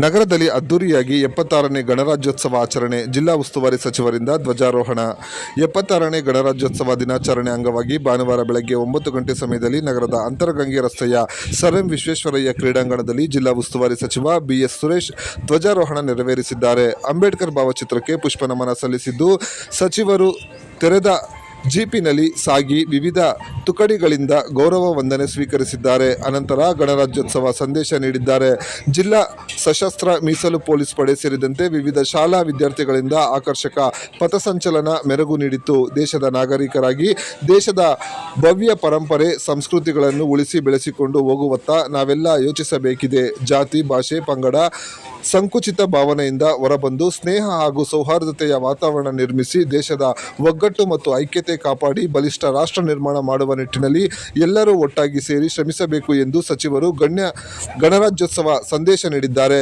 ನಗರದಲ್ಲಿ ಅದ್ದೂರಿಯಾಗಿ 76ನೇ ಗಣರಾಜ್ಯೋತ್ಸವ ಆಚರಣೆ. ಜಿಲ್ಲಾ ಉಸ್ತುವಾರಿ ಸಚಿವರಿಂದ ಧ್ವಜಾರೋಹಣ. 76ನೇ ಗಣರಾಜ್ಯೋತ್ಸವ ದಿನಾಚರಣೆ ಅಂಗವಾಗಿ ಭಾನುವಾರ ಬೆಳಗ್ಗೆ 9 ಗಂಟೆ ಸಮಯದಲ್ಲಿ ನಗರದ ಅಂತರಗಂಗೆ ರಸ್ತೆಯ ಸರ್ ಎಂ ವಿಶ್ವೇಶ್ವರಯ್ಯ ಕ್ರೀಡಾಂಗಣದಲ್ಲಿ ಜಿಲ್ಲಾ ಉಸ್ತುವಾರಿ ಸಚಿವ ಬಿಎಸ್ ಸುರೇಶ್ ಧ್ವಜಾರೋಹಣ ನೆರವೇರಿಸಿದ್ದಾರೆ. ಅಂಬೇಡ್ಕರ್ ಭಾವಚಿತ್ರಕ್ಕೆ ಪುಷ್ಪ ನಮನ ಸಲ್ಲಿಸಿದ್ದು, ಸಚಿವರು ತೆರೆದ ಜೀಪಿನಲ್ಲಿ ಸಾಗಿ ವಿವಿಧ ತುಕಡಿಗಳಿಂದ ಗೌರವ ವಂದನೆ ಸ್ವೀಕರಿಸಿದ್ದಾರೆ. ಅನಂತರ ಗಣರಾಜ್ಯೋತ್ಸವ ಸಂದೇಶ ನೀಡಿದ್ದಾರೆ. ಜಿಲ್ಲಾ ಸಶಸ್ತ್ರ ಮೀಸಲು ಪೊಲೀಸ್ ಪಡೆ ಸೇರಿದಂತೆ ವಿವಿಧ ಶಾಲಾ ವಿದ್ಯಾರ್ಥಿಗಳಿಂದ ಆಕರ್ಷಕ ಪಥಸಂಚಲನ ಮೆರುಗು ನೀಡಿತು. ದೇಶದ ನಾಗರಿಕರಾಗಿ ದೇಶದ ಭವ್ಯ ಪರಂಪರೆ, ಸಂಸ್ಕೃತಿಗಳನ್ನು ಉಳಿಸಿ ಬೆಳೆಸಿಕೊಂಡು ಹೋಗುವತ್ತ ನಾವೆಲ್ಲ ಯೋಚಿಸಬೇಕಿದೆ. ಜಾತಿ, ಭಾಷೆ, ಪಂಗಡ, ಸಂಕುಚಿತ ಭಾವನೆಯಿಂದ ಹೊರಬಂದು ಸ್ನೇಹ ಹಾಗೂ ಸೌಹಾರ್ದತೆಯ ವಾತಾವರಣ ನಿರ್ಮಿಸಿ ದೇಶದ ಒಗ್ಗಟ್ಟು ಮತ್ತು ಐಕ್ಯತೆ ಕಾಪಾಡಿ ಬಲಿಷ್ಠ ರಾಷ್ಟ್ರ ನಿರ್ಮಾಣ ಮಾಡುವ ನಿಟ್ಟಿನಲ್ಲಿ ಎಲ್ಲರೂ ಒಟ್ಟಾಗಿ ಸೇರಿ ಶ್ರಮಿಸಬೇಕು ಎಂದು ಸಚಿವರು ಗಣರಾಜ್ಯೋತ್ಸವ ಸಂದೇಶ ನೀಡಿದ್ದಾರೆ.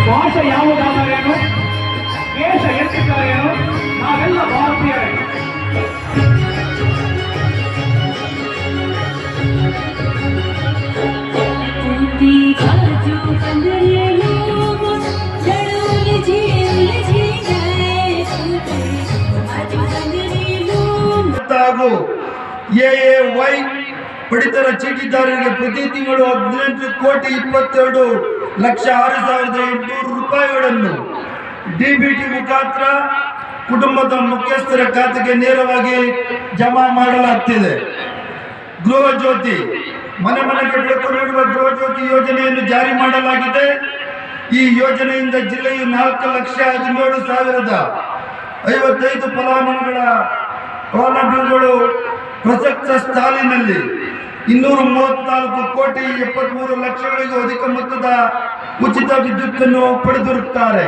ಭಾಷೆ ಯಾವುದಾದರೇನು, ದೇಶ ಎಷ್ಟಿದ್ದರೇನು, ನಾವೆಲ್ಲ ಭಾರತೀಯರೇ. ಹಾಗೂ ಎಎವೈ ಪಡಿತರ ಚೀಟಿದಾರರಿಗೆ ಪ್ರತಿ ತಿಂಗಳು 18,22,6,800 ರೂಪಾಯಿಗಳನ್ನು ಡಿಬಿಟಿ ಮುಖಾಂತರ ಕುಟುಂಬದ ಮುಖ್ಯಸ್ಥರ ಖಾತೆಗೆ ನೇರವಾಗಿ ಜಮಾ ಮಾಡಲಾಗ್ತಿದೆ. ಗೃಹ ಜ್ಯೋತಿ ಮನೆ ಮನೆಗೆ ಬೆಳಕು ನೀಡುವ ಗೃಹ ಜ್ಯೋತಿ ಯೋಜನೆಯನ್ನು ಜಾರಿ ಮಾಡಲಾಗಿದೆ. ಈ ಯೋಜನೆಯಿಂದ ಜಿಲ್ಲೆಯು 4,17,055 ಫಲಾನುಭವಿಗಳು ಪ್ರಸಕ್ತ ಸಾಲಿನಲ್ಲಿ 234,73,00,000ಗಳಿಗೂ ಅಧಿಕ ಮೊತ್ತದ ಉಚಿತ ವಿದ್ಯುತ್ತನ್ನು ಪಡೆದಿರುತ್ತಾರೆ.